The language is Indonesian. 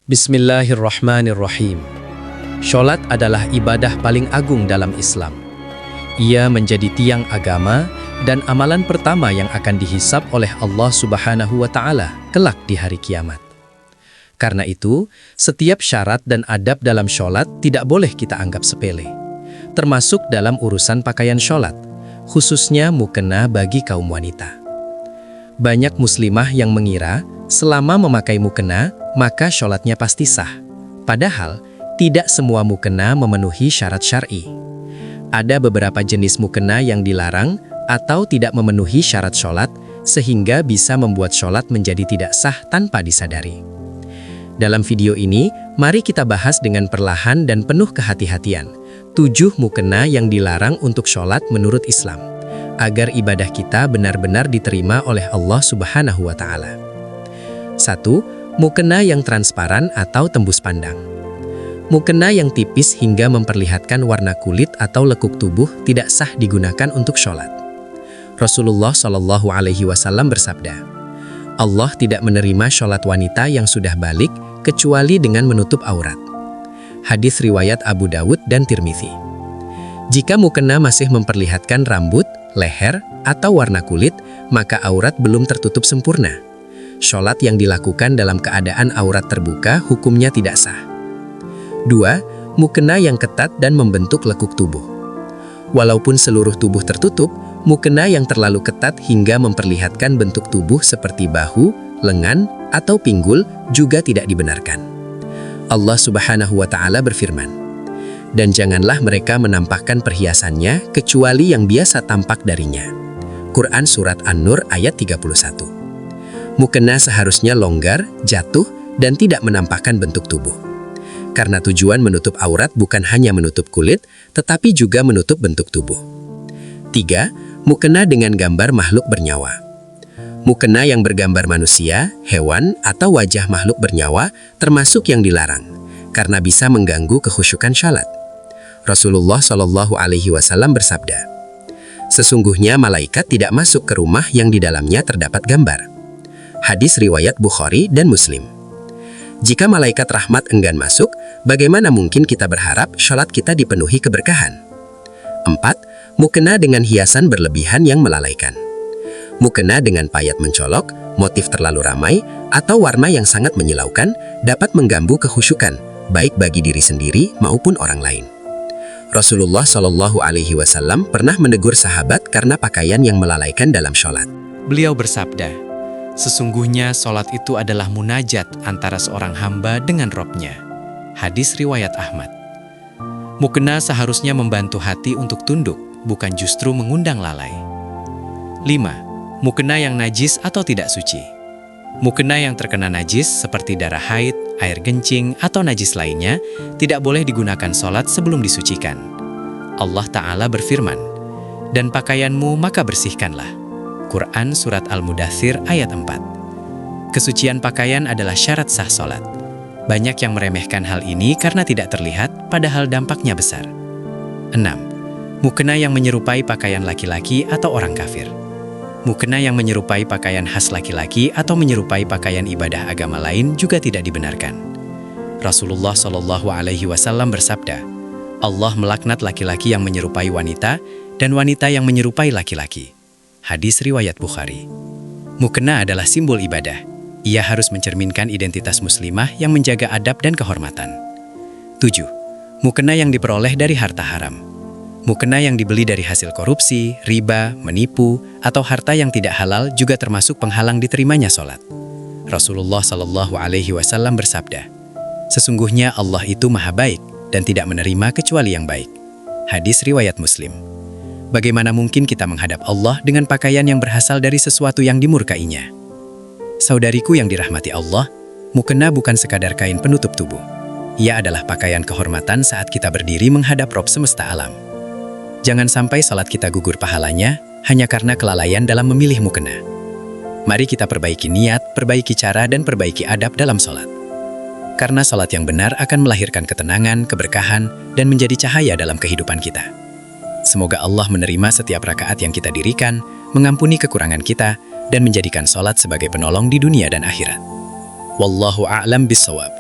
Bismillahirrahmanirrahim. Sholat adalah ibadah paling agung dalam Islam. Ia menjadi tiang agama dan amalan pertama yang akan dihisab oleh Allah Subhanahu wa Ta'ala kelak di hari kiamat. Karena itu, setiap syarat dan adab dalam sholat tidak boleh kita anggap sepele, termasuk dalam urusan pakaian sholat, khususnya mukena bagi kaum wanita. Banyak muslimah yang mengira selama memakai mukena, maka sholatnya pasti sah. Padahal, tidak semua mukena memenuhi syarat syar'i. Ada beberapa jenis mukena yang dilarang atau tidak memenuhi syarat sholat, sehingga bisa membuat sholat menjadi tidak sah tanpa disadari. Dalam video ini, mari kita bahas dengan perlahan dan penuh kehati-hatian 7 mukena yang dilarang untuk sholat menurut Islam, agar ibadah kita benar-benar diterima oleh Allah Subhanahu wa Ta'ala. 1. Mukena yang transparan atau tembus pandang. Mukena yang tipis hingga memperlihatkan warna kulit atau lekuk tubuh tidak sah digunakan untuk sholat. Rasulullah Shallallahu Alaihi Wasallam bersabda, Allah tidak menerima sholat wanita yang sudah balik kecuali dengan menutup aurat. Hadis riwayat Abu Dawud dan Tirmizi. Jika mukena masih memperlihatkan rambut, leher, atau warna kulit, maka aurat belum tertutup sempurna. Sholat yang dilakukan dalam keadaan aurat terbuka hukumnya tidak sah. 2. Mukena yang ketat dan membentuk lekuk tubuh. Walaupun seluruh tubuh tertutup, mukena yang terlalu ketat hingga memperlihatkan bentuk tubuh seperti bahu, lengan, atau pinggul juga tidak dibenarkan. Allah Subhanahu wa Ta'ala berfirman, dan janganlah mereka menampakkan perhiasannya kecuali yang biasa tampak darinya. Quran Surat An-Nur ayat 31. Mukena seharusnya longgar, jatuh, dan tidak menampakkan bentuk tubuh. Karena tujuan menutup aurat bukan hanya menutup kulit, tetapi juga menutup bentuk tubuh. 3. Mukena dengan gambar makhluk bernyawa. Mukena yang bergambar manusia, hewan, atau wajah makhluk bernyawa termasuk yang dilarang, karena bisa mengganggu kekhusyukan sholat. Rasulullah Shallallahu Alaihi Wasallam bersabda, sesungguhnya malaikat tidak masuk ke rumah yang di dalamnya terdapat gambar. Hadis riwayat Bukhari dan Muslim. Jika malaikat rahmat enggan masuk, bagaimana mungkin kita berharap sholat kita dipenuhi keberkahan? 4. Mukena dengan hiasan berlebihan yang melalaikan. Mukena dengan payat mencolok, motif terlalu ramai, atau warna yang sangat menyilaukan dapat mengganggu kekhusyukan, baik bagi diri sendiri maupun orang lain. Rasulullah Shallallahu Alaihi Wasallam pernah menegur sahabat karena pakaian yang melalaikan dalam sholat. Beliau bersabda, sesungguhnya sholat itu adalah munajat antara seorang hamba dengan Robnya. Hadis riwayat Ahmad. Mukena seharusnya membantu hati untuk tunduk, bukan justru mengundang lalai. 5. Mukena yang najis atau tidak suci. Mukena yang terkena najis seperti darah haid, air kencing, atau najis lainnya tidak boleh digunakan sholat sebelum disucikan. Allah Ta'ala berfirman, dan pakaianmu maka bersihkanlah. Quran Surat Al-Mudaththir ayat 4. Kesucian pakaian adalah syarat sah sholat. Banyak yang meremehkan hal ini karena tidak terlihat, padahal dampaknya besar. 6. Mukena yang menyerupai pakaian laki-laki atau orang kafir. Mukena yang menyerupai pakaian khas laki-laki atau menyerupai pakaian ibadah agama lain juga tidak dibenarkan. Rasulullah Shallallahu Alaihi Wasallam bersabda, Allah melaknat laki-laki yang menyerupai wanita dan wanita yang menyerupai laki-laki. Hadis riwayat Bukhari. Mukena adalah simbol ibadah. Ia harus mencerminkan identitas muslimah yang menjaga adab dan kehormatan. 7. Mukena yang diperoleh dari harta haram. Mukena yang dibeli dari hasil korupsi, riba, menipu, atau harta yang tidak halal juga termasuk penghalang diterimanya sholat. Rasulullah Shallallahu Alaihi Wasallam bersabda, sesungguhnya Allah itu maha baik dan tidak menerima kecuali yang baik. Hadis riwayat Muslim. Bagaimana mungkin kita menghadap Allah dengan pakaian yang berasal dari sesuatu yang dimurkainya? Saudariku yang dirahmati Allah, mukena bukan sekadar kain penutup tubuh. Ia adalah pakaian kehormatan saat kita berdiri menghadap Rob semesta alam. Jangan sampai salat kita gugur pahalanya hanya karena kelalaian dalam memilih mukena. Mari kita perbaiki niat, perbaiki cara, dan perbaiki adab dalam salat. Karena salat yang benar akan melahirkan ketenangan, keberkahan, dan menjadi cahaya dalam kehidupan kita. Semoga Allah menerima setiap rakaat yang kita dirikan, mengampuni kekurangan kita, dan menjadikan salat sebagai penolong di dunia dan akhirat. Wallahu a'lam bissawab.